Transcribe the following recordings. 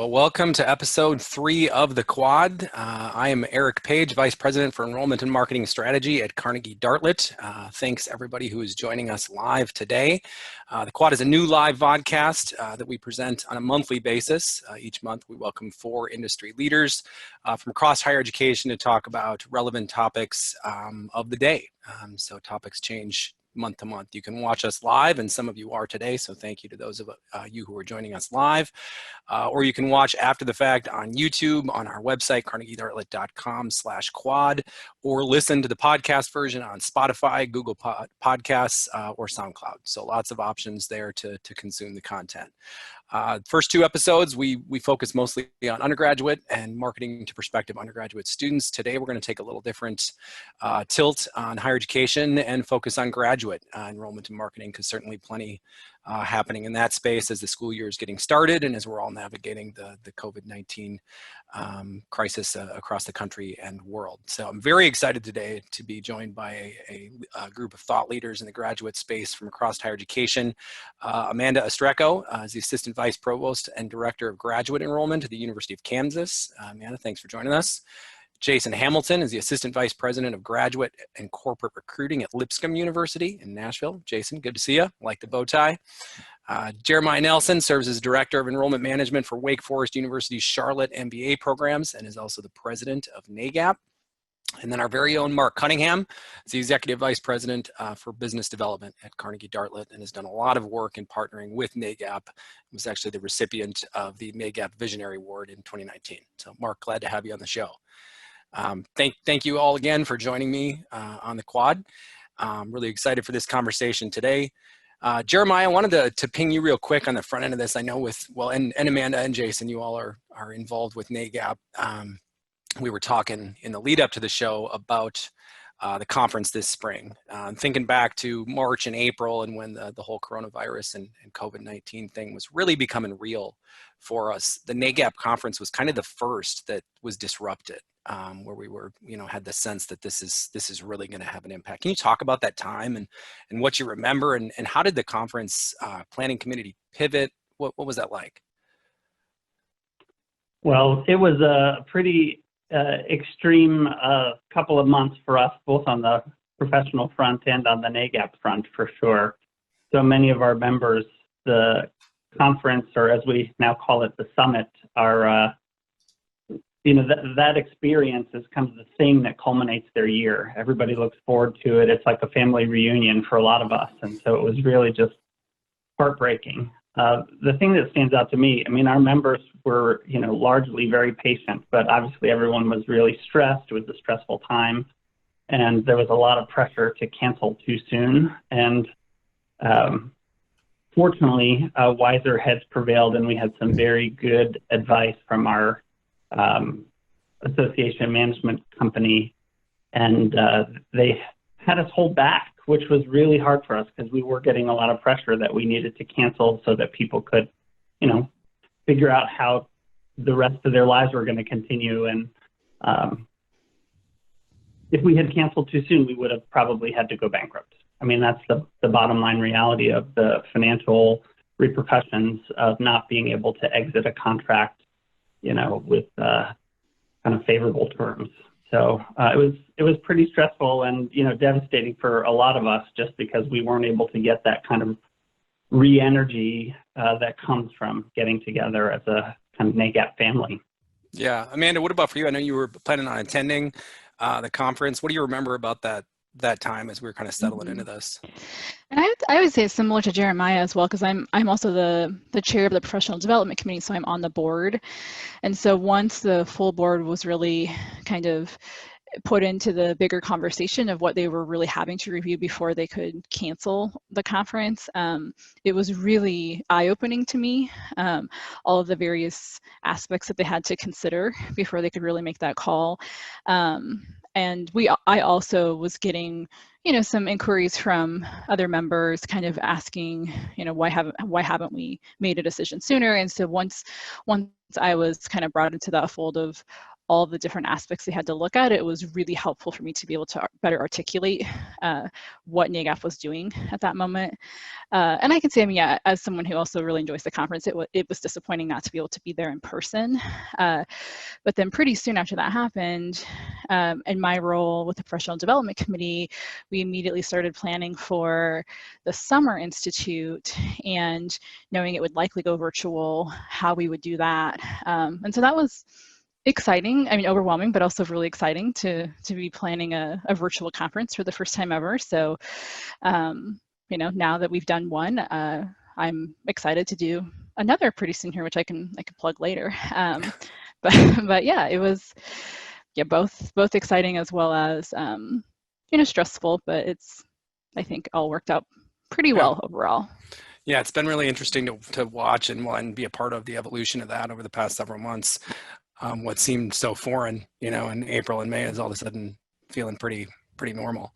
Well, welcome to episode 3 of the Quad. I am Eric Page, Vice President for Enrollment and Marketing Strategy at Carnegie Dartlet. Thanks everybody who is joining us live today. The Quad is a new live vodcast that we present on a monthly basis. Each month we welcome 4 industry leaders from across higher education to talk about relevant topics of the day. So topics change month to month. You can watch us live, and some of you are today, so thank you to those of you who are joining us live. Or you can watch after the fact on YouTube, on our website, carnegiedartlet.com/quad, or listen to the podcast version on Spotify, Google Podcasts, or SoundCloud. So lots of options there to consume the content. First 2 episodes, we focus mostly on undergraduate and marketing to prospective undergraduate students. Today, we're going to take a little different tilt on higher education and focus on graduate enrollment and marketing, because certainly plenty happening in that space as the school year is getting started and as we're all navigating the COVID-19 crisis across the country and world. So I'm very excited today to be joined by a group of thought leaders in the graduate space from across higher education. Amanda Ostreko is the Assistant Vice Provost and Director of Graduate Enrollment at the University of Kansas. Amanda, thanks for joining us. Jason Hamilton is the Assistant Vice President of Graduate and Corporate Recruiting at Lipscomb University in Nashville. Jason, good to see you. I like the bow tie. Jeremiah Nelson serves as Director of Enrollment Management for Wake Forest University's Charlotte MBA programs and is also the President of NEGAP. And then our very own Mark Cunningham is the Executive Vice President for Business Development at Carnegie Dartlet and has done a lot of work in partnering with NAGAP. He was actually the recipient of the NAGAP Visionary Award in 2019. So Mark, glad to have you on the show. Thank you all again for joining me on the Quad. I'm really excited for this conversation today. Jeremiah, I wanted to ping you real quick on the front end of this. I know and Amanda and Jason, you all are involved with NAGAP. We were talking in the lead up to the show about the conference this spring. Thinking back to March and April and when the whole coronavirus and COVID-19 thing was really becoming real for us, the NAGAP conference was kind of the first that was disrupted. Where we were, had the sense that this is really going to have an impact. Can you talk about that time and what you remember and how did the conference planning committee pivot? What was that like? Well, it was a pretty extreme couple of months for us, both on the professional front and on the NAGAP front, for sure. So many of our members, the conference, or as we now call it, the summit, are that experience is kind of the thing that culminates their year. Everybody looks forward to it. It's like a family reunion for a lot of us. And so it was really just heartbreaking. The thing that stands out to me, our members were, largely very patient, but obviously everyone was really stressed. It was a stressful time. And there was a lot of pressure to cancel too soon. And fortunately, wiser heads prevailed, and we had some very good advice from our association management company, and they had us hold back, which was really hard for us because we were getting a lot of pressure that we needed to cancel so that people could, figure out how the rest of their lives were going to continue. And if we had canceled too soon, we would have probably had to go bankrupt. That's the bottom line reality of the financial repercussions of not being able to exit a contract with kind of favorable terms. So it was pretty stressful and, devastating for a lot of us just because we weren't able to get that kind of re-energy that comes from getting together as a kind of NAGAP family. Yeah. Amanda, what about for you? I know you were planning on attending the conference. What do you remember about that time as we were kind of settling into this? And I would say it's similar to Jeremiah as well, because I'm also the chair of the professional development committee, so I'm on the board. And so once the full board was really kind of put into the bigger conversation of what they were really having to review before they could cancel the conference, it was really eye-opening to me, all of the various aspects that they had to consider before they could really make that call. And I also was getting, some inquiries from other members kind of asking, why haven't we made a decision sooner? And so once I was kind of brought into that fold of, all the different aspects they had to look at, it was really helpful for me to be able to better articulate what NAGAP was doing at that moment. And I can say, I mean, yeah, as someone who also really enjoys the conference, it was disappointing not to be able to be there in person. But then pretty soon after that happened, in my role with the Professional Development Committee, we immediately started planning for the Summer Institute, and knowing it would likely go virtual, how we would do that. And so that was exciting, I mean, overwhelming, but also really exciting to be planning a virtual conference for the first time ever. So, you know, now that we've done one, I'm excited to do another pretty soon here, which I can plug later. But yeah, it was, yeah, both exciting as well as, you know, stressful, but it's, I think, all worked out pretty well overall. Yeah, it's been really interesting to watch and be a part of the evolution of that over the past several months. What seemed so foreign, you know, in April and May is all of a sudden feeling pretty normal.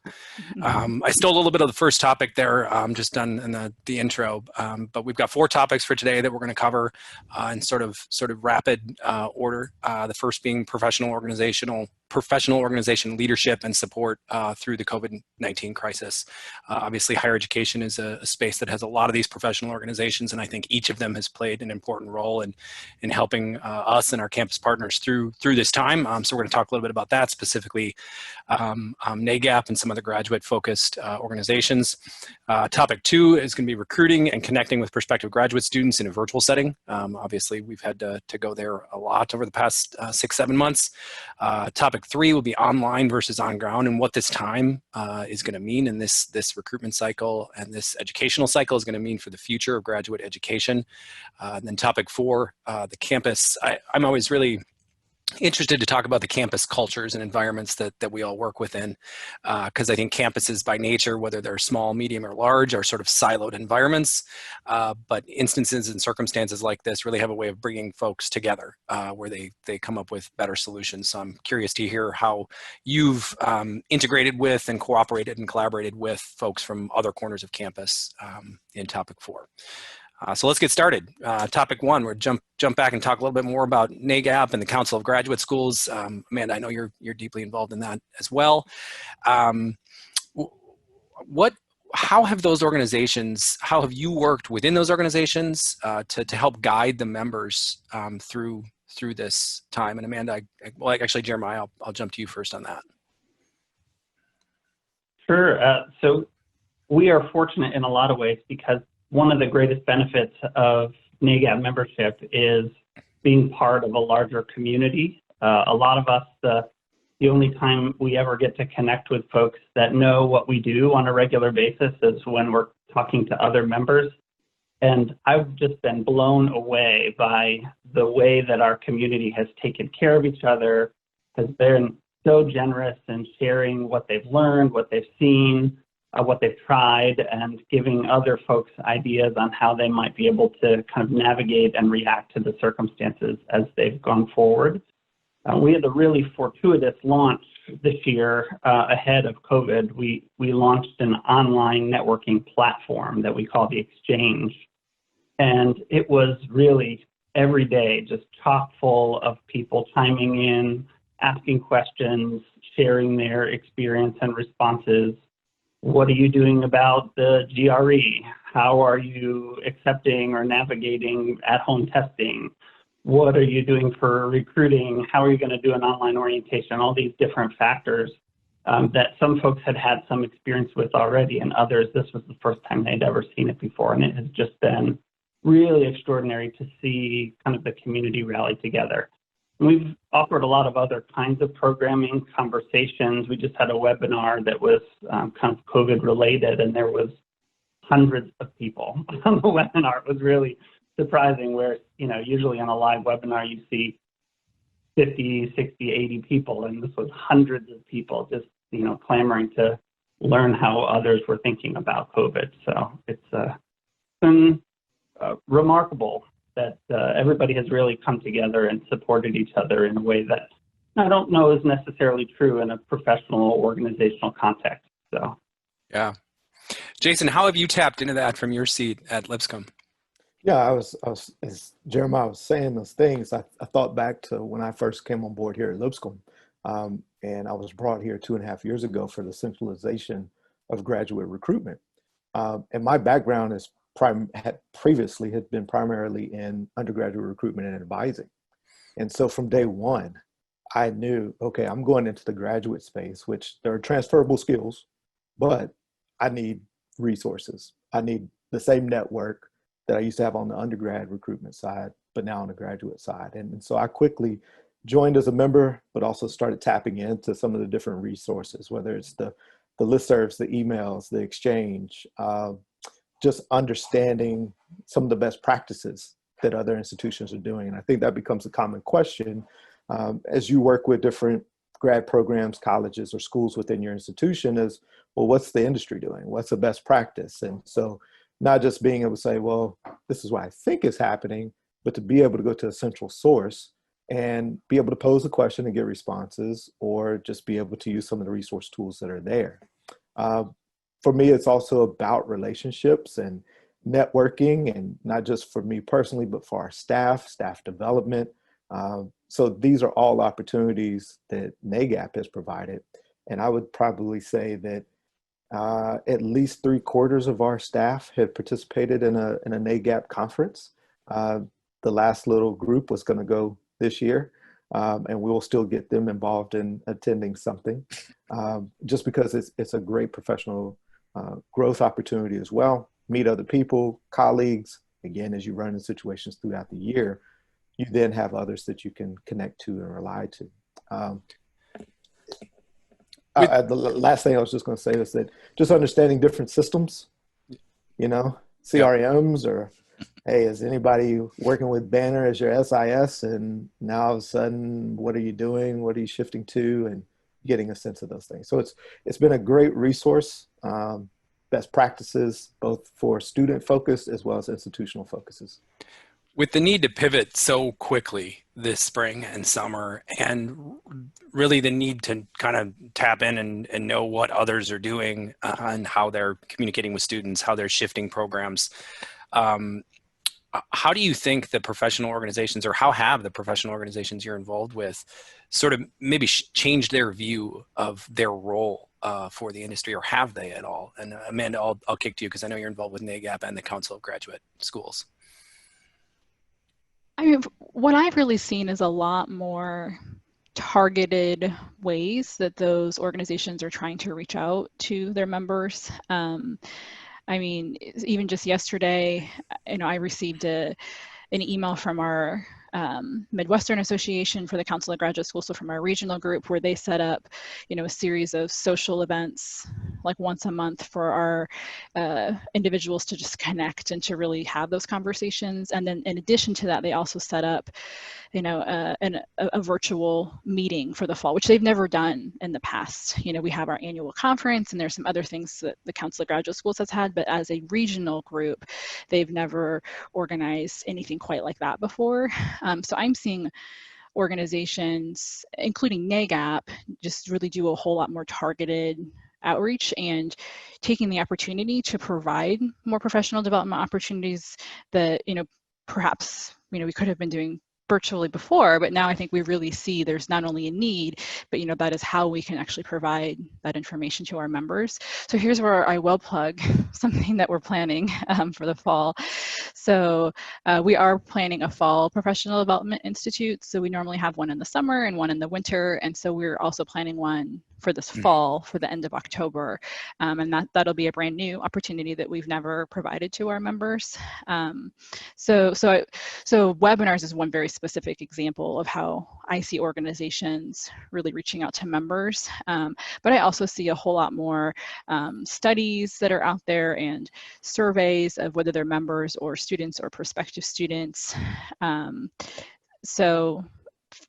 I stole a little bit of the first topic there, just done in the intro, but we've got 4 topics for today that we're going to cover in sort of rapid order. The first being professional organization leadership and support through the COVID-19 crisis. Obviously, higher education is a space that has a lot of these professional organizations, and I think each of them has played an important role in helping us and our campus partners through this time. So we're going to talk a little bit about that, specifically NAGAP and some other graduate-focused organizations. Topic 2 is going to be recruiting and connecting with prospective graduate students in a virtual setting. Obviously, we've had to go there a lot over the past 6-7 months. Topic 3 will be online versus on ground, and what this time is going to mean in this recruitment cycle and this educational cycle is going to mean for the future of graduate education. And then topic 4, the campus. I'm always really interested to talk about the campus cultures and environments that we all work within, because I think campuses by nature, whether they're small, medium, or large, are sort of siloed environments, but instances and circumstances like this really have a way of bringing folks together where they come up with better solutions. So I'm curious to hear how you've integrated with and cooperated and collaborated with folks from other corners of campus in topic 4. So let's get started. Topic 1, we'll jump back and talk a little bit more about NAGAP and the Council of Graduate Schools. Amanda, I know you're deeply involved in that as well. How have those organizations, how have you worked within those organizations to help guide the members through this time? And Amanda, actually Jeremiah, I'll jump to you first on that. Sure. So we are fortunate in a lot of ways because one of the greatest benefits of NAGAP membership is being part of a larger community. A lot of us, the only time we ever get to connect with folks that know what we do on a regular basis is when we're talking to other members. And I've just been blown away by the way that our community has taken care of each other, has been so generous in sharing what they've learned, what they've seen, what they've tried, and giving other folks ideas on how they might be able to kind of navigate and react to the circumstances as they've gone forward. We had a really fortuitous launch this year ahead of COVID. We launched an online networking platform that we call the Exchange. And it was really every day just chock full of people chiming in, asking questions, sharing their experience and responses. What are you doing about the GRE? How are you accepting or navigating at-home testing? What are you doing for recruiting? How are you going to do an online orientation? All these different factors that some folks had some experience with already, and others, this was the first time they'd ever seen it before. And it has just been really extraordinary to see kind of the community rally together. We've offered a lot of other kinds of programming, conversations. We just had a webinar that was kind of COVID related, and there was hundreds of people on the webinar. It was really surprising where, usually on a live webinar, you see 50, 60, 80 people, and this was hundreds of people just, clamoring to learn how others were thinking about COVID. So it's been remarkable that everybody has really come together and supported each other in a way that I don't know is necessarily true in a professional organizational context. So, yeah, Jason, how have you tapped into that from your seat at Lipscomb? Yeah, as Jeremiah was saying those things, I thought back to when I first came on board here at Lipscomb. And I was brought here 2.5 years ago for the centralization of graduate recruitment. And my background is previously had been primarily in undergraduate recruitment and advising. And so from day one, I knew, okay, I'm going into the graduate space, which there are transferable skills, but I need resources. I need the same network that I used to have on the undergrad recruitment side, but now on the graduate side. And so I quickly joined as a member, but also started tapping into some of the different resources, whether it's the listservs, the emails, the exchange, just understanding some of the best practices that other institutions are doing. And I think that becomes a common question as you work with different grad programs, colleges, or schools within your institution is, well, what's the industry doing? What's the best practice? And so not just being able to say, well, this is what I think is happening, but to be able to go to a central source and be able to pose a question and get responses, or just be able to use some of the resource tools that are there. For me, it's also about relationships and networking, and not just for me personally, but for our staff development. So these are all opportunities that NAGAP has provided. And I would probably say that at least 3/4 of our staff have participated in a NAGAP conference. The last little group was going to go this year, and we'll still get them involved in attending something, just because it's a great professional growth opportunity as well. Meet other people, colleagues. Again, as you run in situations throughout the year, you then have others that you can connect to and rely to. The last thing I was just going to say is that just understanding different systems, CRMs, or hey, is anybody working with Banner as your SIS? And now all of a sudden, what are you doing? What are you shifting to? And getting a sense of those things. So it's been a great resource, best practices, both for student focus as well as institutional focuses. With the need to pivot so quickly this spring and summer, and really the need to kind of tap in and know what others are doing and how they're communicating with students, how they're shifting programs, how do you think the professional organizations, or how have the professional organizations you're involved with sort of maybe changed their view of their role for the industry, or have they at all? And Amanda, I'll kick to you because I know you're involved with NAGAP and the Council of Graduate Schools. I mean, what I've really seen is a lot more targeted ways that those organizations are trying to reach out to their members. I mean, even just yesterday, I received an email from our Midwestern Association for the Council of Graduate Schools, so from our regional group, where they set up, a series of social events like once a month for our individuals to just connect and to really have those conversations. And then in addition to that, they also set up, a virtual meeting for the fall, which they've never done in the past. We have our annual conference, and there's some other things that the Council of Graduate Schools has had, but as a regional group, they've never organized anything quite like that before. So I'm seeing organizations, including NAGAP, just really do a whole lot more targeted outreach and taking the opportunity to provide more professional development opportunities that, perhaps, we could have been doing virtually before, but now I think we really see there's not only a need, but that is how we can actually provide that information to our members. So here's where I will plug something that we're planning for the fall. So we are planning a fall professional development institute. So we normally have one in the summer and one in the winter, and so we're also planning one for this fall for the end of October, and that'll be a brand new opportunity that we've never provided to our members. So webinars is one very specific example of how I see organizations really reaching out to members, but I also see a whole lot more studies that are out there and surveys of whether they're members or students or prospective students. So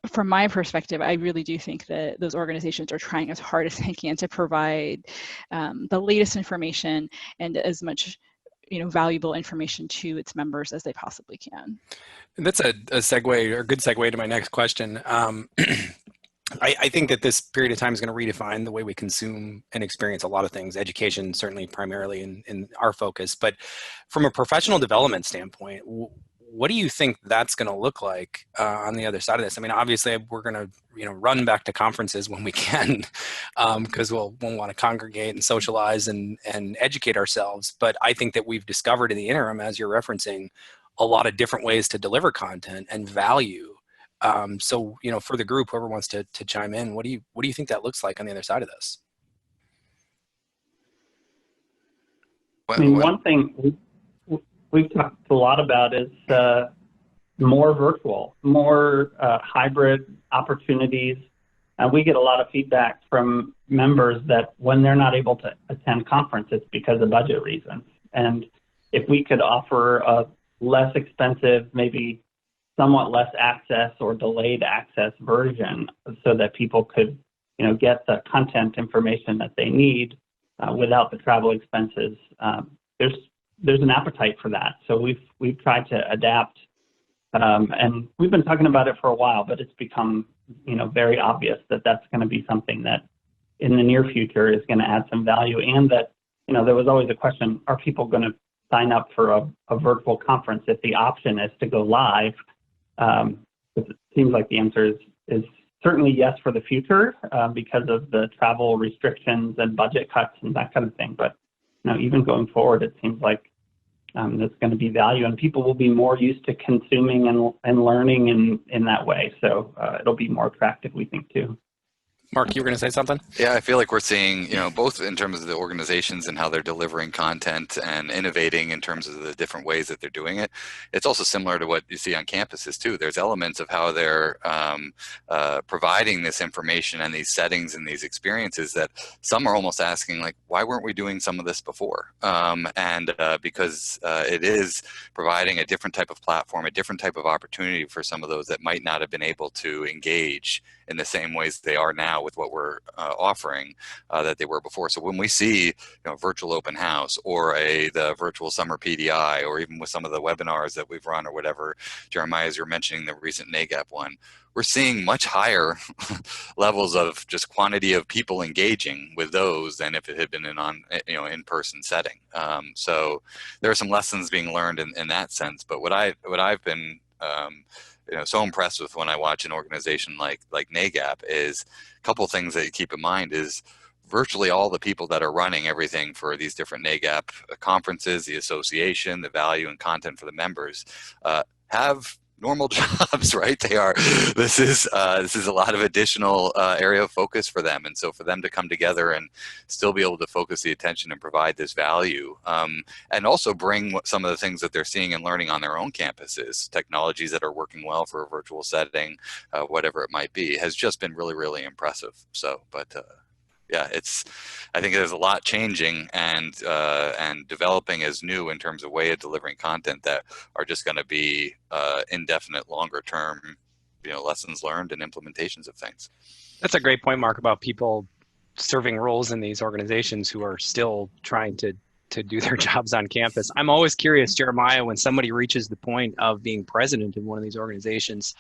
from my perspective, I really do think that those organizations are trying as hard as they can to provide the latest information and as much valuable information to its members as they possibly can. And that's a segue, or good segue to my next question. I think that this period of time is going to redefine the way we consume and experience a lot of things. Education, certainly primarily in our focus, but from a professional development standpoint, what do you think that's going to look like on the other side of this? I mean, obviously, we're going to run back to conferences when we can, because we'll want to congregate and socialize and educate ourselves. But I think that we've discovered in the interim, as you're referencing, a lot of different ways to deliver content and value. So, for the group, whoever wants to chime in, what do you think that looks like on the other side of this? I mean, one thing we've talked a lot about is more virtual, more hybrid opportunities. We get a lot of feedback from members that when they're not able to attend conference, it's because of budget reasons. And if we could offer a less expensive, maybe somewhat less access or delayed access version so that people could, get the content information that they need without the travel expenses, there's an appetite for that. So we've tried to adapt, and we've been talking about it for a while, but it's become, very obvious that that's going to be something that in the near future is going to add some value. And that, there was always a question, are people going to sign up for a virtual conference if the option is to go live? It seems like the answer is certainly yes for the future because of the travel restrictions and budget cuts and that kind of thing. But even going forward, it seems like there's going to be value, and people will be more used to consuming and learning in that way. So it'll be more attractive, we think, too. Mark, you were going to say something? Yeah, I feel like we're seeing, both in terms of the organizations and how they're delivering content and innovating in terms of the different ways that they're doing it. It's also similar to what you see on campuses too. There's elements of how they're providing this information and these settings and these experiences that some are almost asking, like, why weren't we doing some of this before? Because it is providing a different type of platform, a different type of opportunity for some of those that might not have been able to engage in the same ways they are now with what we're offering that they were before. So when we see virtual open house or the virtual summer PDI, or even with some of the webinars that we've run or whatever, Jeremiah, as you're mentioning the recent NAGAP one, we're seeing much higher levels of just quantity of people engaging with those than if it had been in-person setting. So there are some lessons being learned in that sense. But what I've been so impressed with when I watch an organization like NAGAP is a couple of things that you keep in mind is virtually all the people that are running everything for these different NAGAP conferences, the association, the value and content for the members have normal jobs, right? This is a lot of additional area of focus for them. And so for them to come together and still be able to focus the attention and provide this value, and also bring some of the things that they're seeing and learning on their own campuses, technologies that are working well for a virtual setting, whatever it might be, has just been really, really impressive. So, yeah, I think there's a lot changing and developing as new in terms of way of delivering content that are just going to be indefinite, longer term, lessons learned and implementations of things. That's a great point, Mark, about people serving roles in these organizations who are still trying to do their jobs on campus. I'm always curious, Jeremiah, when somebody reaches the point of being president in one of these organizations,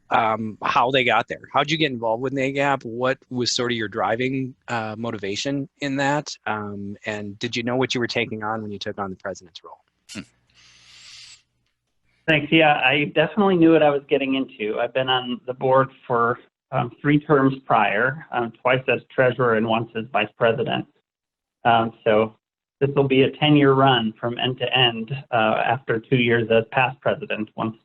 how they got there. How'd you get involved with NAGAP? What was sort of your driving motivation in that? And did you know what you were taking on when you took on the president's role? Thanks. Yeah, I definitely knew what I was getting into. I've been on the board for 3 terms prior, twice as treasurer and once as vice president. So this will be a 10-year run from end to end after 2 years as past president once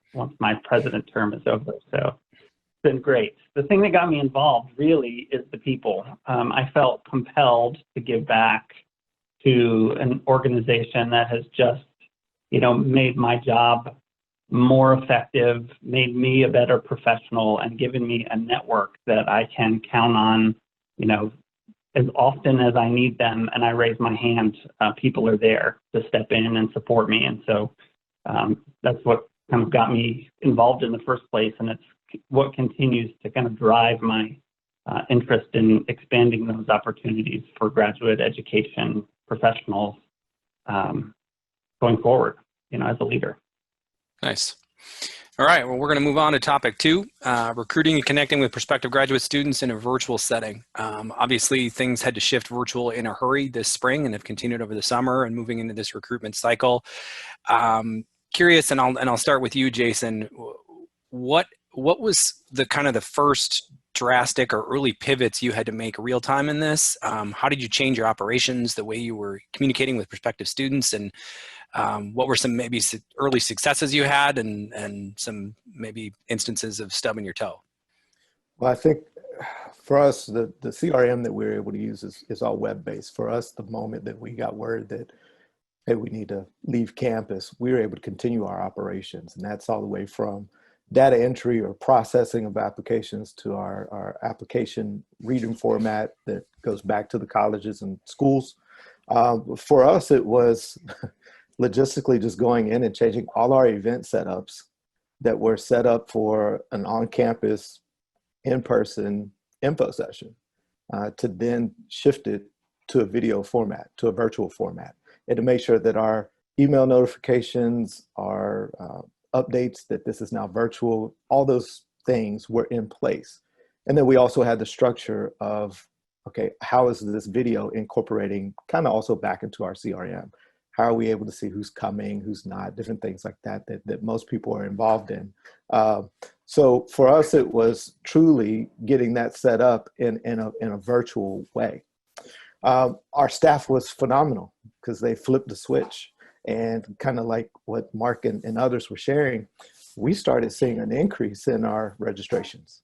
my president term is over. So it's been great. The thing that got me involved really is the people. I felt compelled to give back to an organization that has just, made my job more effective, made me a better professional, and given me a network that I can count on, as often as I need them and I raise my hand, people are there to step in and support me. And so that's what kind of got me involved in the first place. And it's what continues to kind of drive my interest in expanding those opportunities for graduate education professionals going forward, as a leader. Nice. All right, well, we're going to move on to topic 2, recruiting and connecting with prospective graduate students in a virtual setting. Obviously, things had to shift virtual in a hurry this spring and have continued over the summer and moving into this recruitment cycle. Curious, and I'll start with you, Jason. What was the kind of the first drastic or early pivots you had to make real time in this? How did you change your operations, the way you were communicating with prospective students, and what were some maybe early successes you had and some maybe instances of stubbing your toe? Well, I think for us, the CRM that we're able to use is all web-based. For us, the moment that we got word that, hey, we need to leave campus, we were able to continue our operations. And that's all the way from data entry or processing of applications to our application reading format that goes back to the colleges and schools. For us, it was logistically just going in and changing all our event setups that were set up for an on-campus, in-person info session to then shift it to a video format, to a virtual format, and to make sure that our email notifications, our updates that this is now virtual, all those things were in place. And then we also had the structure of, okay, how is this video incorporating kind of also back into our CRM? How are we able to see who's coming, who's not, different things like that that most people are involved in. So for us, it was truly getting that set up in a virtual way. Our staff was phenomenal because they flipped the switch, and kind of like what Mark and others were sharing, we started seeing an increase in our registrations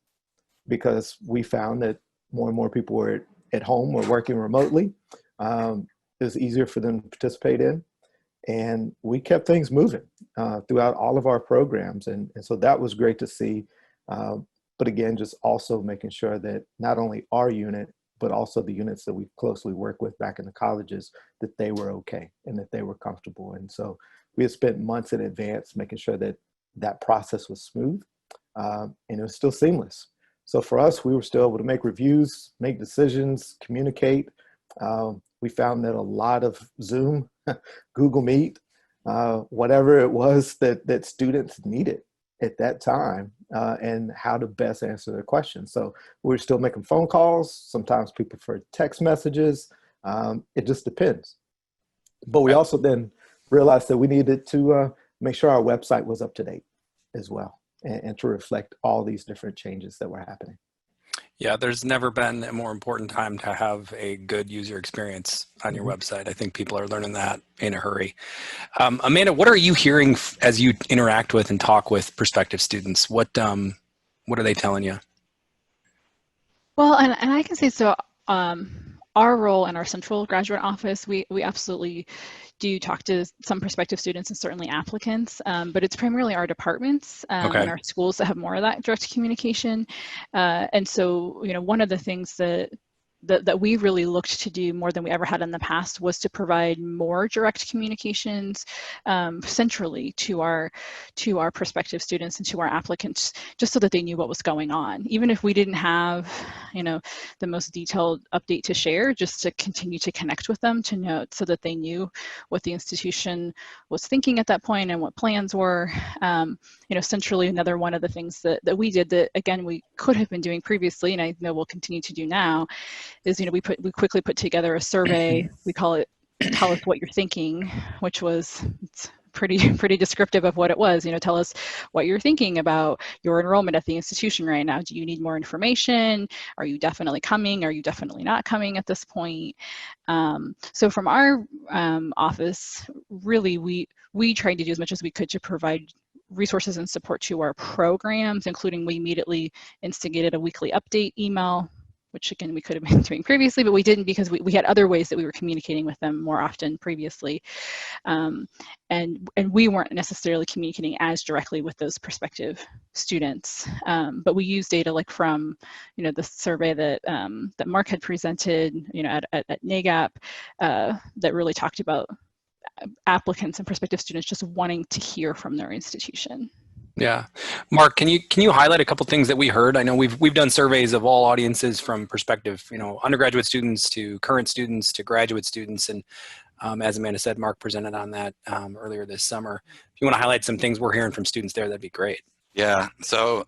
because we found that more and more people were at home or working remotely. It was easier for them to participate in, and we kept things moving throughout all of our programs. And so that was great to see. But again, just also making sure that not only our unit, but also the units that we closely work with back in the colleges, that they were okay and that they were comfortable. And so we had spent months in advance making sure that that process was smooth and it was still seamless. So for us, we were still able to make reviews, make decisions, communicate. We found that a lot of Zoom, Google Meet, whatever it was that students needed at that time, and how to best answer their questions. So we're still making phone calls. Sometimes people prefer text messages. It just depends. But we also then realized that we needed to make sure our website was up to date as well, and to reflect all these different changes that were happening. Yeah, there's never been a more important time to have a good user experience on your website. I think people are learning that in a hurry. Amanda, what are you hearing as you interact with and talk with prospective students? What are they telling you? Well, and I can say so. Our role in our central graduate office, we absolutely do talk to some prospective students and certainly applicants, but it's primarily our departments and our schools that have more of that direct communication. And so, you know, one of the things that we really looked to do more than we ever had in the past was to provide more direct communications centrally to our prospective students and to our applicants, just so that they knew what was going on. Even if we didn't have, you know, the most detailed update to share, just to continue to connect with them, to know, so that they knew what the institution was thinking at that point and what plans were. You know, centrally, another one of the things that we did that, again, we could have been doing previously, and I know we'll continue to do now, is, you know, we quickly put together a survey. We call it "Tell Us What You're Thinking," which was pretty descriptive of what it was. You know, tell us what you're thinking about your enrollment at the institution right now. Do you need more information? Are you definitely coming? Are you definitely not coming at this point? So from our office, really, we tried to do as much as we could to provide resources and support to our programs, including we immediately instigated a weekly update email, which again, we could have been doing previously, but we didn't because we had other ways that we were communicating with them more often previously. And we weren't necessarily communicating as directly with those prospective students. But we used data like from, you know, the survey that Mark had presented, you know, at NEGAP, that really talked about applicants and prospective students just wanting to hear from their institution. Yeah, Mark, can you highlight a couple things that we heard? I know we've done surveys of all audiences, from prospective, you know, undergraduate students to current students to graduate students, and As Amanda said, Mark presented on that earlier this summer. If you want to highlight some things we're hearing from students there, that'd be great. Yeah, so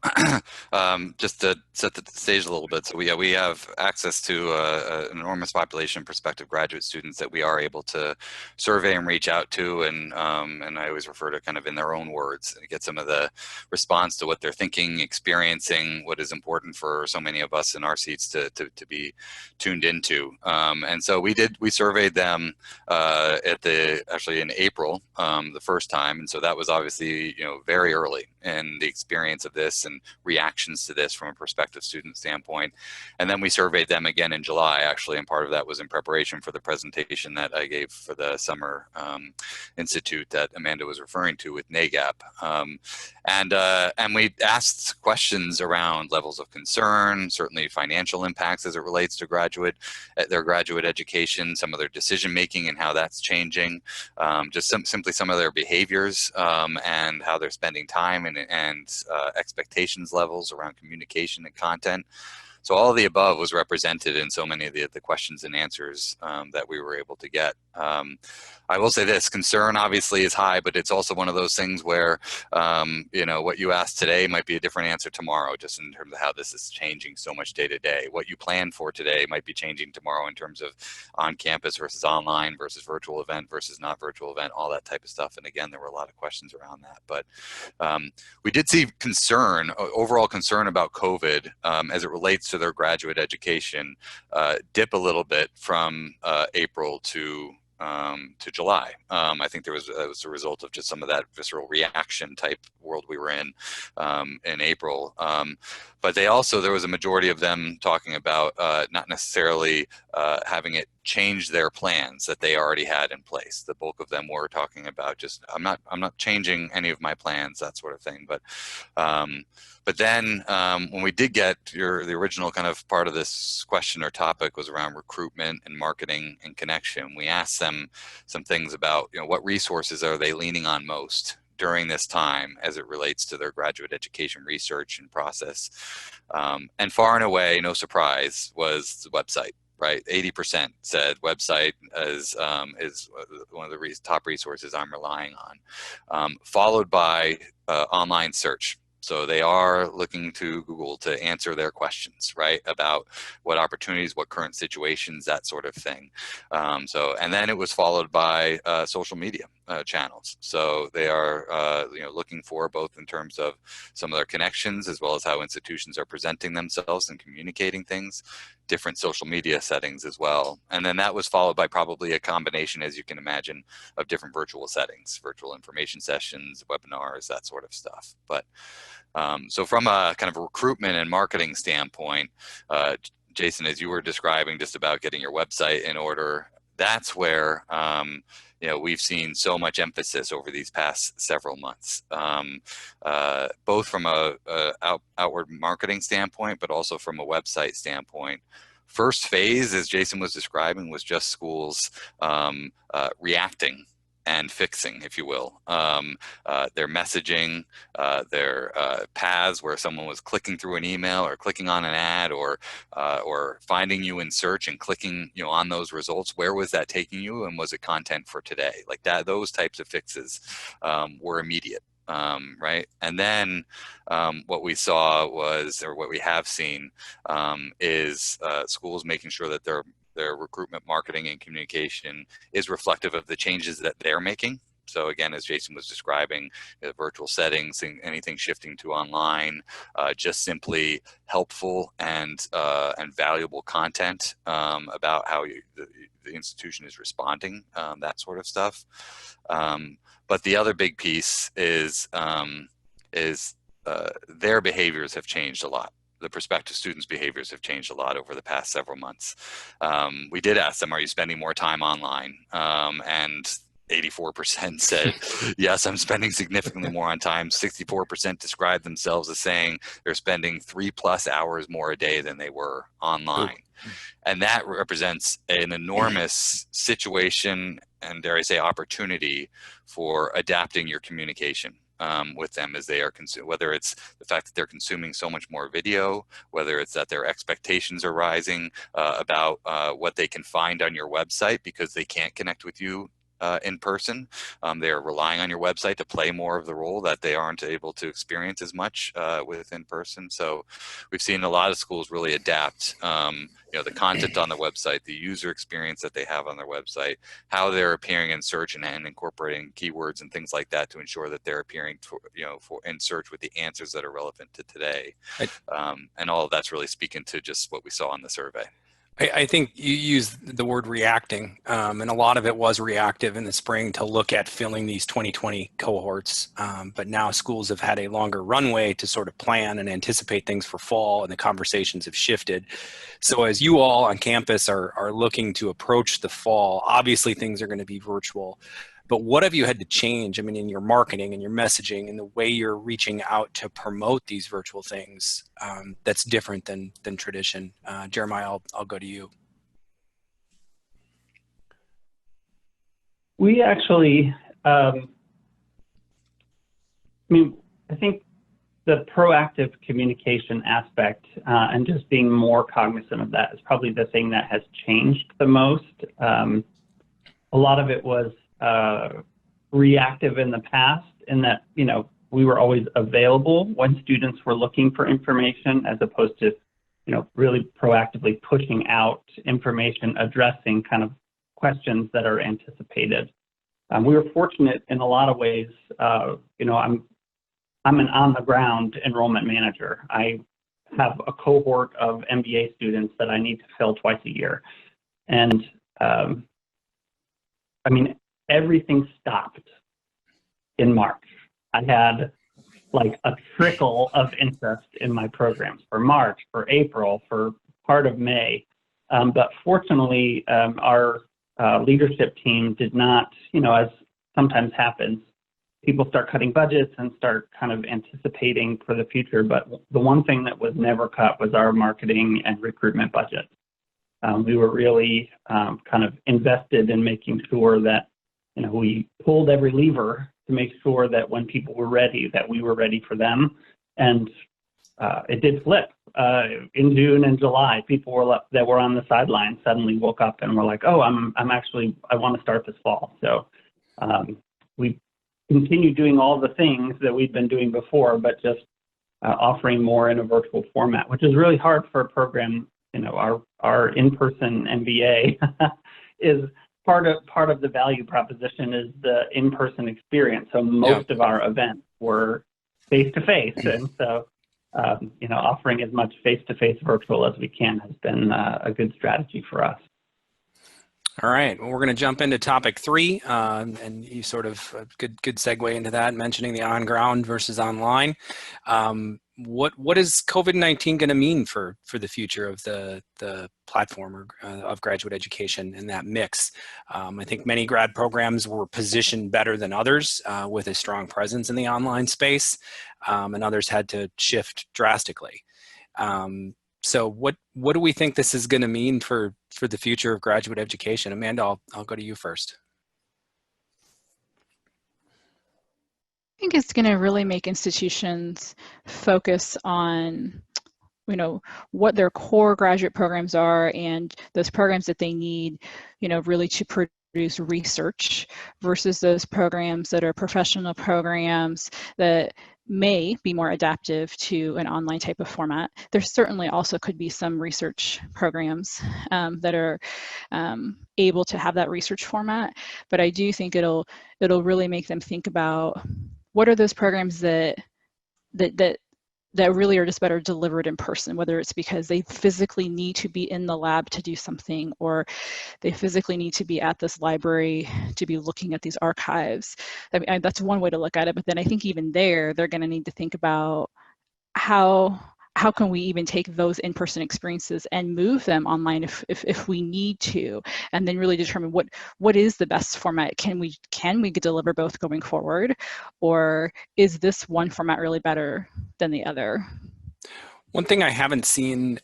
just to set the stage a little bit, so we have access to an enormous population of prospective graduate students that we are able to survey and reach out to, and I always refer to kind of in their own words, and get some of the response to what they're thinking, experiencing, what is important for so many of us in our seats to be tuned into. And so we surveyed them actually in April the first time, and so that was obviously very early in the experience of this and reactions to this from a prospective student standpoint. And then we surveyed them again in July, actually, and part of that was in preparation for the presentation that I gave for the summer institute that Amanda was referring to with NAGAP. And we asked questions around levels of concern, certainly financial impacts as it relates to their graduate education, some of their decision making and how that's changing, just simply some of their behaviors and how they're spending time and expectations levels around communication and content. So all of the above was represented in so many of the questions and answers that we were able to get. I will say this, concern obviously is high, but it's also one of those things where, what you ask today might be a different answer tomorrow, just in terms of how this is changing so much day to day. What you plan for today might be changing tomorrow in terms of on campus versus online versus virtual event versus not virtual event, all that type of stuff. And again, there were a lot of questions around that, but we did see overall concern about COVID as it relates to their graduate education dip a little bit from April to July. I think that was a result of just some of that visceral reaction type world we were in April. But there was a majority of them talking about not necessarily having it change their plans that they already had in place. The bulk of them were talking about just, I'm not changing any of my plans, that sort of thing. But then when we did get the original kind of part of this question or topic was around recruitment and marketing and connection, we asked them some things about, what resources are they leaning on most during this time as it relates to their graduate education research and process. And far and away, no surprise, was the website. Right, 80% said website is one of the top resources I'm relying on, followed by online search. So they are looking to Google to answer their questions, right, about what opportunities, what current situations, that sort of thing. And then it was followed by social media channels. So they are, looking for both in terms of some of their connections as well as how institutions are presenting themselves and communicating things, different social media settings as well. And then that was followed by probably a combination, as you can imagine, of different virtual settings, virtual information sessions, webinars, that sort of stuff. But so from a kind of recruitment and marketing standpoint, Jason, as you were describing just about getting your website in order, that's where we've seen so much emphasis over these past several months, both from a outward marketing standpoint, but also from a website standpoint. First phase, as Jason was describing, was just schools reacting and fixing, if you will, their messaging, their paths where someone was clicking through an email or clicking on an ad or finding you in search and clicking on those results. Where was that taking you, and was it content for today? Like that, those types of fixes were immediate. Right, and then what we saw was, or what we have seen, is schools making sure that their recruitment, marketing, and communication is reflective of the changes that they're making. So again, as Jason was describing, virtual settings, anything shifting to online, just simply helpful and valuable content about how the institution is responding, that sort of stuff. But the other big piece is their behaviors have changed a lot. The prospective students' behaviors have changed a lot over the past several months. We did ask them, are you spending more time online? And 84% said, yes, I'm spending significantly more on time. 64% described themselves as saying they're spending 3+ hours more a day than they were online. And that represents an enormous situation and, dare I say, opportunity for adapting your communication. with them as they are whether it's the fact that they're consuming so much more video, whether it's that their expectations are rising about what they can find on your website because they can't connect with you in person. They are relying on your website to play more of the role that they aren't able to experience as much with in person. So we've seen a lot of schools really adapt the content on the website, the user experience that they have on their website, how they're appearing in search and incorporating keywords and things like that to ensure that they're appearing in search with the answers that are relevant to today. And all of that's really speaking to just what we saw in the survey. I think you used the word reacting, and a lot of it was reactive in the spring to look at filling these 2020 cohorts. But now schools have had a longer runway to sort of plan and anticipate things for fall, and the conversations have shifted. So as you all on campus are looking to approach the fall, obviously things are going to be virtual. But what have you had to change, I mean, in your marketing and your messaging and the way you're reaching out to promote these virtual things that's different than tradition? Jeremiah, I'll go to you. We actually, I think the proactive communication aspect and just being more cognizant of that is probably the thing that has changed the most. A lot of it was reactive in the past, in that, we were always available when students were looking for information, as opposed to, really proactively pushing out information, addressing kind of questions that are anticipated. We were fortunate in a lot of ways. I'm an on-the-ground enrollment manager. I have a cohort of MBA students that I need to fill twice a year. And everything stopped in March. I had like a trickle of interest in my programs for March, for April, for part of May. But fortunately, our leadership team did not, as sometimes happens, people start cutting budgets and start kind of anticipating for the future. But the one thing that was never cut was our marketing and recruitment budget. We were really kind of invested in making sure that we pulled every lever to make sure that when people were ready, that we were ready for them. And it did flip. In June and July, people that were on the sidelines suddenly woke up and were like, oh, I want to start this fall. So we continued doing all the things that we've been doing before, but just offering more in a virtual format, which is really hard for a program. Our in-person MBA is part of the value proposition is the in-person experience. So most of our events were face-to-face. And so, offering as much face-to-face virtual as we can has been a good strategy for us. All right, well, we're going to jump into topic 3, and you sort of good segue into that, mentioning the on-ground versus online. What is COVID-19 going to mean for the future of the platform of graduate education in that mix? I think many grad programs were positioned better than others with a strong presence in the online space, and others had to shift drastically. So what do we think this is going to mean for the future of graduate education? Amanda, I'll go to you first. I think it's going to really make institutions focus on, what their core graduate programs are and those programs that they need, really to produce research versus those programs that are professional programs that may be more adaptive to an online type of format. There certainly also could be some research programs that are able to have that research format, but I do think it'll really make them think about what are those programs that really are just better delivered in person, whether it's because they physically need to be in the lab to do something, or they physically need to be at this library to be looking at these archives. That's one way to look at it, but then I think even they're going to need to think about how can we even take those in-person experiences and move them online if we need to, and then really determine what is the best format. Can we deliver both going forward, or is this one format really better than the other? One thing I haven't seen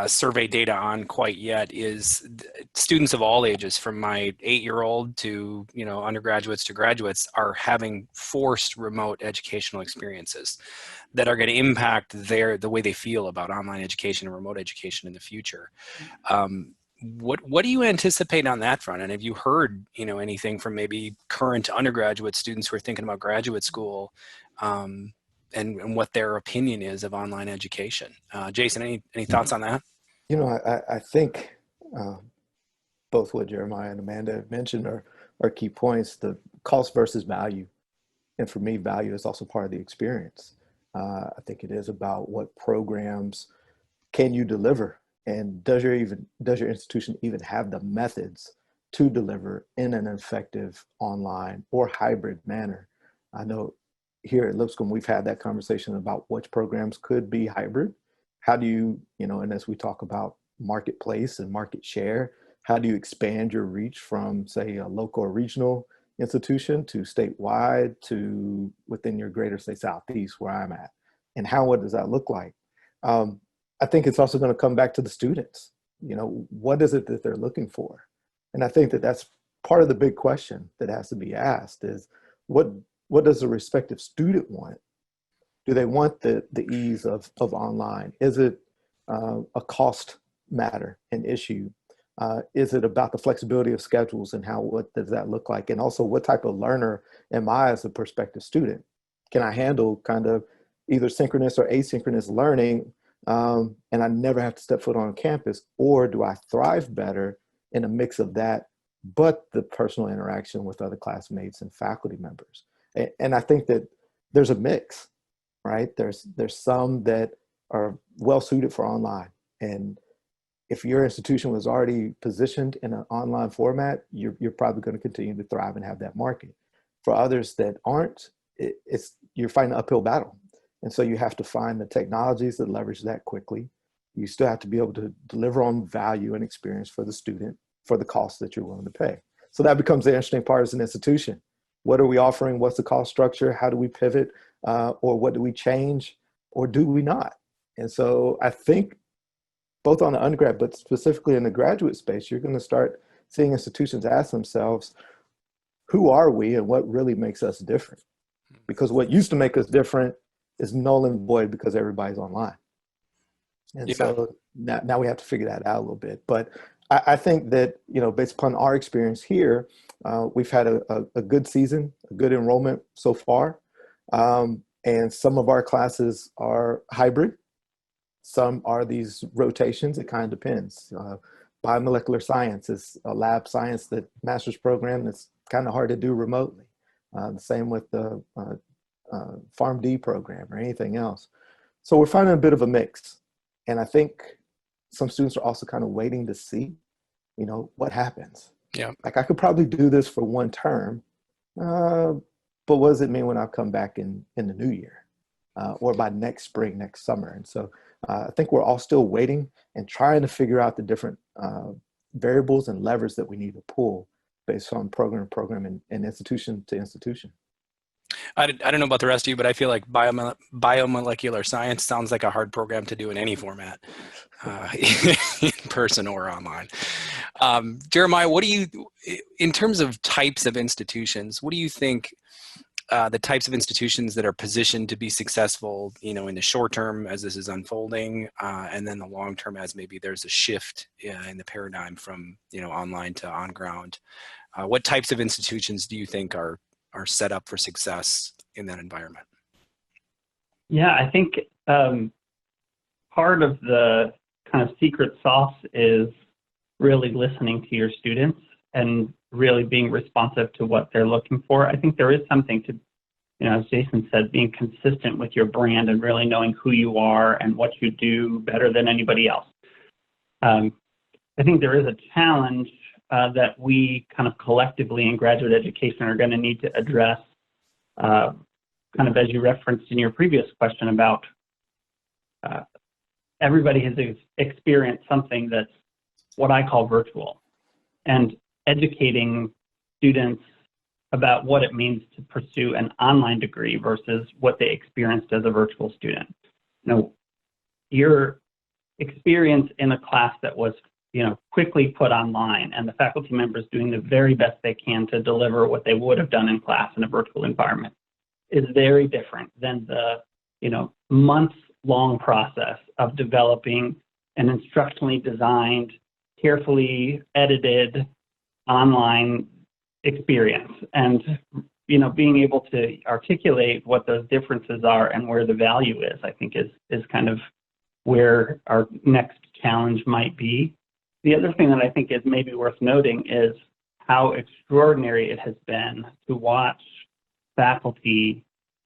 survey data on quite yet is students of all ages, from my 8-year-old to undergraduates to graduates, are having forced remote educational experiences that are going to impact the way they feel about online education and remote education in the future. What do you anticipate on that front? And have you heard anything from maybe current undergraduate students who are thinking about graduate school, and what their opinion is of online education? Jason, any thoughts on that? I think both what Jeremiah and Amanda have mentioned are key points. The cost versus value. And for me, value is also part of the experience. I think it is about what programs can you deliver, and does your institution even have the methods to deliver in an effective online or hybrid manner? I know here at Lipscomb, we've had that conversation about which programs could be hybrid. How do you, and as we talk about marketplace and market share, how do you expand your reach from, say, a local or regional institution to statewide to within your greater, say, Southeast, where I'm at? And what does that look like? I think it's also going to come back to the students. What is it that they're looking for? And I think that that's part of the big question that has to be asked is, what does the respective student want? Do they want the ease of online? Is it a cost matter, an issue? Is it about the flexibility of schedules and what does that look like? And also, what type of learner am I as a prospective student? Can I handle kind of either synchronous or asynchronous learning, and I never have to step foot on campus? Or do I thrive better in a mix of that, but the personal interaction with other classmates and faculty members? And I think that there's a mix, right? There's some that are well suited for online. And if your institution was already positioned in an online format, you're probably going to continue to thrive and have that market. For others that aren't, you're fighting an uphill battle. And so you have to find the technologies that leverage that quickly. You still have to be able to deliver on value and experience for the student for the cost that you're willing to pay. So that becomes the interesting part as an institution. What are we offering? What's the cost structure? How do we pivot? Or what do we change? Or do we not? And so I think both on the undergrad, but specifically in the graduate space, you're going to start seeing institutions ask themselves, who are we and what really makes us different? Because what used to make us different is null and void because everybody's online. And so now we have to figure that out a little bit. But I think that, based upon our experience here, we've had a good season, a good enrollment so far. And some of our classes are hybrid. Some are these rotations. It kind of depends. Biomolecular science is a lab science master's program that's kind of hard to do remotely. The same with the PharmD program or anything else. So we're finding a bit of a mix. And I think some students are also kind of waiting to see, what happens. Yeah. Like I could probably do this for one term, but what does it mean when I come back in the new year or by next spring, next summer? And so I think we're all still waiting and trying to figure out the different variables and levers that we need to pull based on program and institution to institution. I don't know about the rest of you, but I feel like biomolecular science sounds like a hard program to do in any format, in person or online. Jeremiah, in terms of types of institutions, what do you think the types of institutions that are positioned to be successful, in the short term as this is unfolding, and then the long term as maybe there's a shift in the paradigm from, online to on ground? What types of institutions do you think are set up for success in that environment? Yeah, I think part of the kind of secret sauce is really listening to your students and really being responsive to what they're looking for. I think there is something to, as Jason said, being consistent with your brand and really knowing who you are and what you do better than anybody else. I think there is a challenge that we kind of collectively in graduate education are going to need to address, kind of as you referenced in your previous question about everybody has experienced something that's what I call virtual, and educating students about what it means to pursue an online degree versus what they experienced as a virtual student. Your experience in a class that was, quickly put online, and the faculty members doing the very best they can to deliver what they would have done in class in a virtual environment is very different than the, months-long process of developing an instructionally designed, carefully edited online experience. And, being able to articulate what those differences are and where the value is, I think is kind of where our next challenge might be. The other thing that I think is maybe worth noting is how extraordinary it has been to watch faculty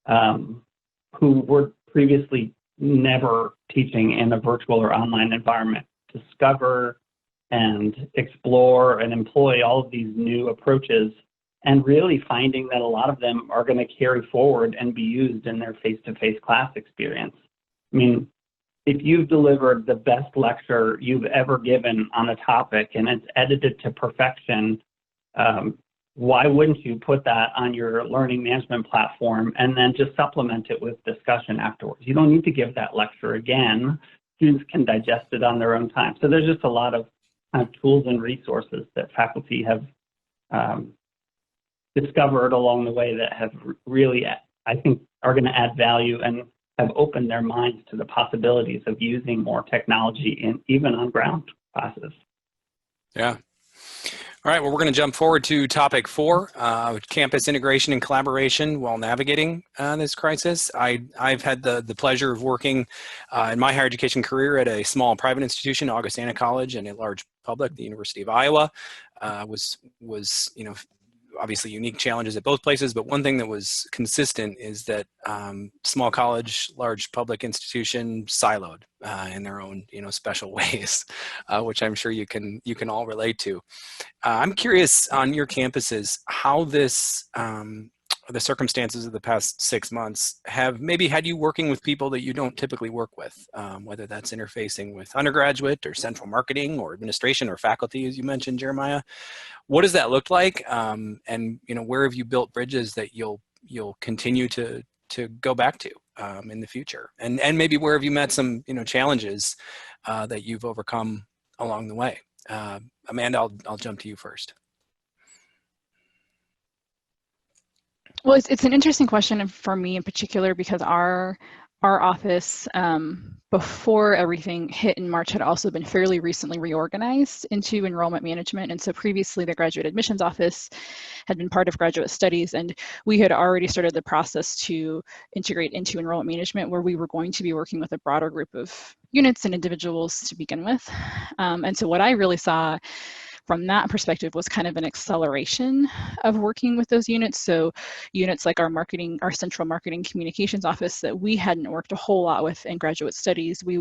who were previously never teaching in a virtual or online environment discover and explore and employ all of these new approaches, and really finding that a lot of them are going to carry forward and be used in their face-to-face class experience. I mean, if you've delivered the best lecture you've ever given on a topic and it's edited to perfection, why wouldn't you put that on your learning management platform and then just supplement it with discussion afterwards? You don't need to give that lecture again. Students can digest it on their own time. So there's just a lot of kind of tools and resources that faculty have discovered along the way that have really, I think, are going to add value and have opened their minds to the possibilities of using more technology in even on ground classes. Yeah. All right, well, we're going to jump forward to topic 4, campus integration and collaboration while navigating this crisis. I've had the pleasure of working in my higher education career at a small private institution, Augustana College, and a large public, the University of Iowa. Was obviously unique challenges at both places, but one thing that was consistent is that small college, large public institution, siloed in their own special ways, which I'm sure you can all relate to. I'm curious on your campuses how this the circumstances of the past 6 months have maybe had you working with people that you don't typically work with, whether that's interfacing with undergraduate or central marketing or administration or faculty, as you mentioned, Jeremiah. What does that look like? And where have you built bridges that you'll continue to go back to in the future? And maybe where have you met some challenges that you've overcome along the way? Amanda, I'll jump to you first. Well, it's an interesting question for me in particular because our office, before everything hit in March, had also been fairly recently reorganized into enrollment management. And so previously the graduate admissions office had been part of graduate studies, and we had already started the process to integrate into enrollment management, where we were going to be working with a broader group of units and individuals to begin with. And so what I really saw from that perspective was kind of an acceleration of working with those units. So units like our central marketing communications office that we hadn't worked a whole lot with in graduate studies, we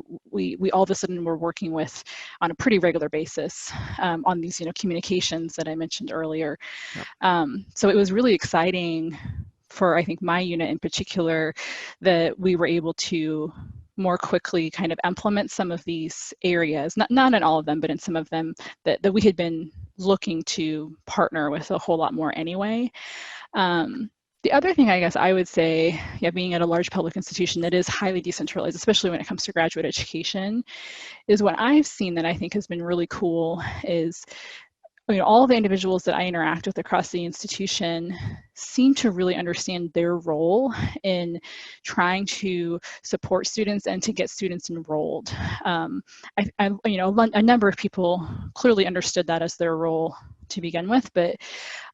all of a sudden were working with on a pretty regular basis on these communications that I mentioned earlier. Yep. So it was really exciting for, I think, my unit in particular, that we were able to more quickly kind of implement some of these areas, not in all of them, but in some of them that we had been looking to partner with a whole lot more anyway. The other thing I guess I would say, being at a large public institution that is highly decentralized, especially when it comes to graduate education, is what I've seen that I think has been really cool is all the individuals that I interact with across the institution seem to really understand their role in trying to support students and to get students enrolled. A number of people clearly understood that as their role to begin with, but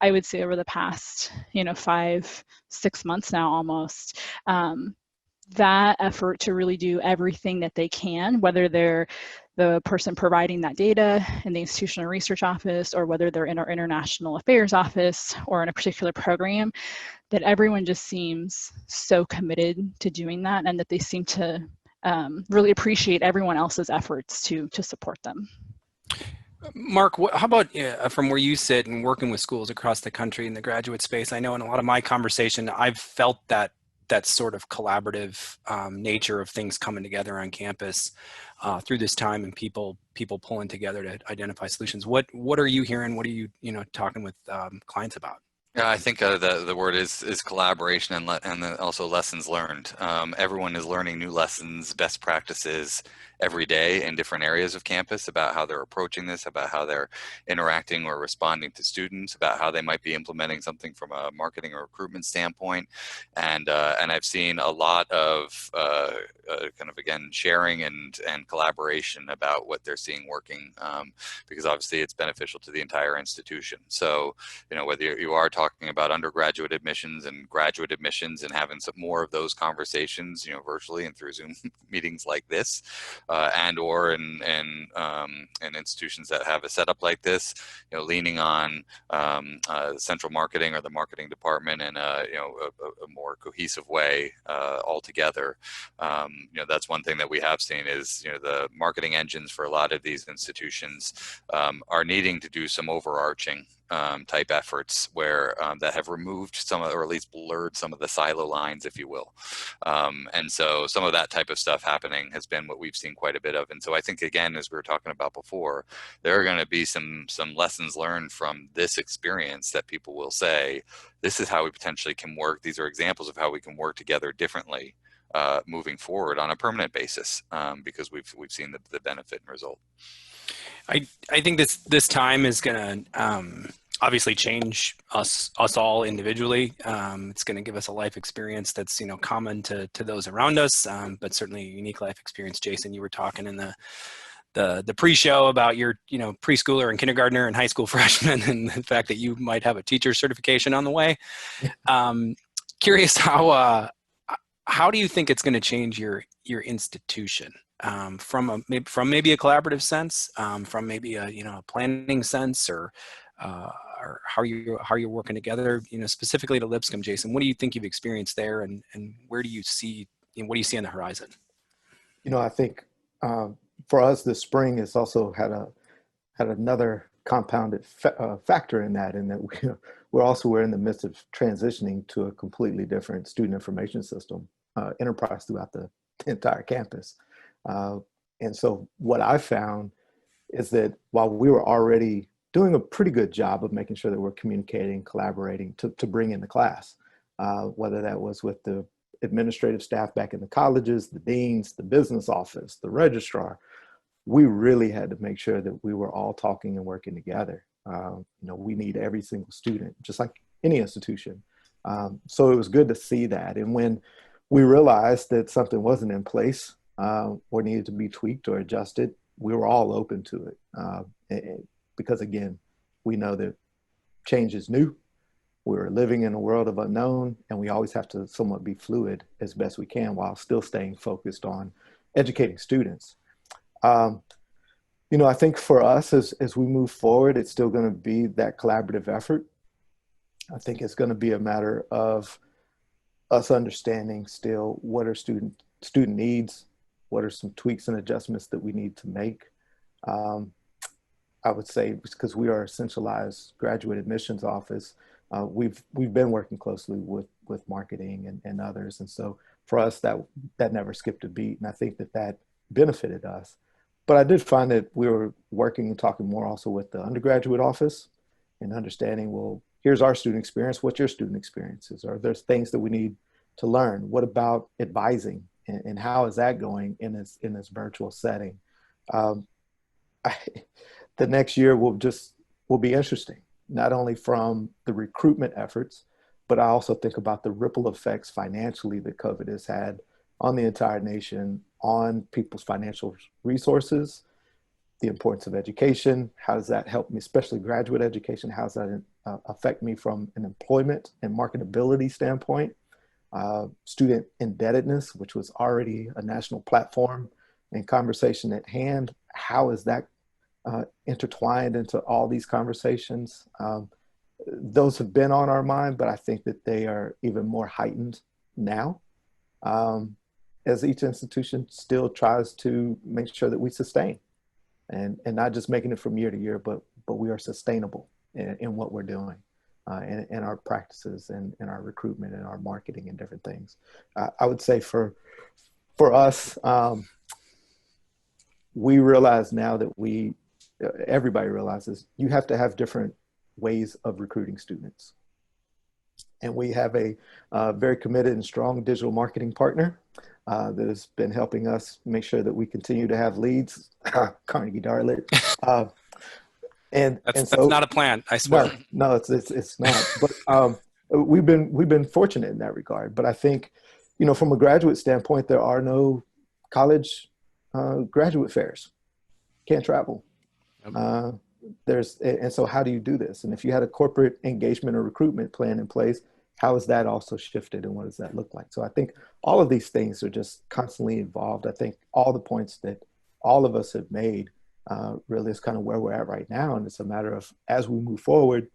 I would say over the past 5-6 months now almost, that effort to really do everything that they can, whether they're the person providing that data in the institutional research office or whether they're in our international affairs office or in a particular program, that everyone just seems so committed to doing that, and that they seem to really appreciate everyone else's efforts to support them. Mark, how about from where you sit and working with schools across the country in the graduate space? I know in a lot of my conversation, I've felt that sort of collaborative nature of things coming together on campus through this time, and people pulling together to identify solutions. What are you hearing? What are you talking with clients about? Yeah, I think the word is collaboration and also lessons learned. Everyone is learning new lessons, best practices, every day in different areas of campus about how they're approaching this, about how they're interacting or responding to students, about how they might be implementing something from a marketing or recruitment standpoint. And I've seen a lot of kind of, again, sharing and collaboration about what they're seeing working, because obviously it's beneficial to the entire institution. So, you know, whether you are talking about undergraduate admissions and graduate admissions and having some more of those conversations, you know, virtually and through Zoom meetings like this, and or in institutions that have a setup like this, you know, leaning on central marketing or the marketing department in a, you know, a more cohesive way altogether. You know, that's one thing that we have seen is, you know, the marketing engines for a lot of these institutions are needing to do some overarching type efforts where that have removed some of, or at least blurred some of the silo lines, if you will. And so some of that type of stuff happening has been what we've seen quite a bit of. And so I think, again, as we were talking about before, there are going to be some lessons learned from this experience that people will say, this is how we potentially can work. These are examples of how we can work together differently moving forward on a permanent basis, because we've seen the benefit and result. I think this time is going to obviously change us all individually. It's going to give us a life experience that's, you know, common to those around us, but certainly a unique life experience. Jason, you were talking in the pre-show about your, you know, preschooler and kindergartner and high school freshman, and the fact that you might have a teacher certification on the way. Curious how do you think it's going to change your institution? From maybe a collaborative sense, from maybe a, you know, a planning sense, or how you're working together, you know, specifically to Lipscomb. Jason, what do you think you've experienced there, and where do you see, you know, what do you see on the horizon? You know, I think for us, this spring has also had another compounded factor in that we're in the midst of transitioning to a completely different student information system enterprise throughout the entire campus. And so what I found is that while we were already doing a pretty good job of making sure that we're communicating, collaborating to bring in the class, whether that was with the administrative staff back in the colleges, the deans, the business office, the registrar, we really had to make sure that we were all talking and working together. You know, we need every single student, just like any institution. So it was good to see that. And when we realized that something wasn't in place or needed to be tweaked or adjusted, we were all open to it. Because again, we know that change is new. We're living in a world of unknown, and we always have to somewhat be fluid as best we can while still staying focused on educating students. You know, I think for us, as we move forward, it's still going to be that collaborative effort. I think it's going to be a matter of us understanding still what are student needs, what are some tweaks and adjustments that we need to make. I would say, because we are a centralized graduate admissions office, we've been working closely with marketing and others. And so for us, that never skipped a beat. And I think that benefited us. But I did find that we were working and talking more also with the undergraduate office and understanding, well, here's our student experience. What's your student experiences? Are there things that we need to learn? What about advising? And how is that going in this virtual setting? The next year will be interesting, not only from the recruitment efforts, but I also think about the ripple effects financially that COVID has had on the entire nation, on people's financial resources, the importance of education. How does that help me, especially graduate education? How does that affect me from an employment and marketability standpoint? Student indebtedness, which was already a national platform and conversation at hand. How is that intertwined into all these conversations? Those have been on our mind, but I think that they are even more heightened now, as each institution still tries to make sure that we sustain and not just making it from year to year, but we are sustainable in what we're doing, in our practices and in our recruitment and our marketing and different things. I would say for us, we realize now that everybody realizes you have to have different ways of recruiting students. And we have a very committed and strong digital marketing partner that has been helping us make sure that we continue to have leads, Carnegie Dartlet. That's So not a plan, I swear. No, it's not. But we've been fortunate in that regard. But I think, from a graduate standpoint, there are no college graduate fairs. Can't travel. And so how do you do this? And if you had a corporate engagement or recruitment plan in place, how is that also shifted, and what does that look like? So I think all of these things are just constantly involved. I think all the points that all of us have made really is kind of where we're at right now. And it's a matter of, as we move forward,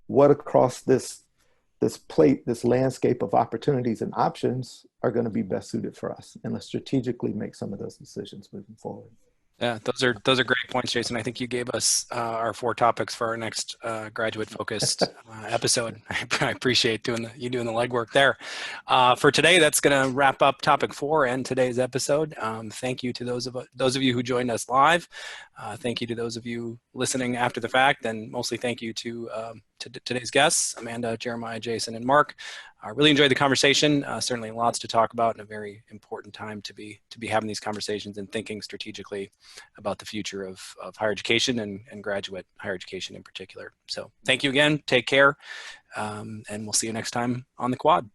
what across this plate, this landscape of opportunities and options are going to be best suited for us, and let's strategically make some of those decisions moving forward. Yeah, those are great points, Jason. I think you gave us our 4 topics for our next graduate-focused episode. I appreciate you doing the legwork there. For today, that's going to wrap up topic 4 and today's episode. Thank you to those of you who joined us live. Thank you to those of you listening after the fact, and mostly thank you to today's guests, Amanda, Jeremiah, Jason, and Mark. I really enjoyed the conversation. Certainly lots to talk about, and a very important time to be having these conversations and thinking strategically about the future of higher education and graduate higher education in particular. So thank you again. Take care, and we'll see you next time on the Quad.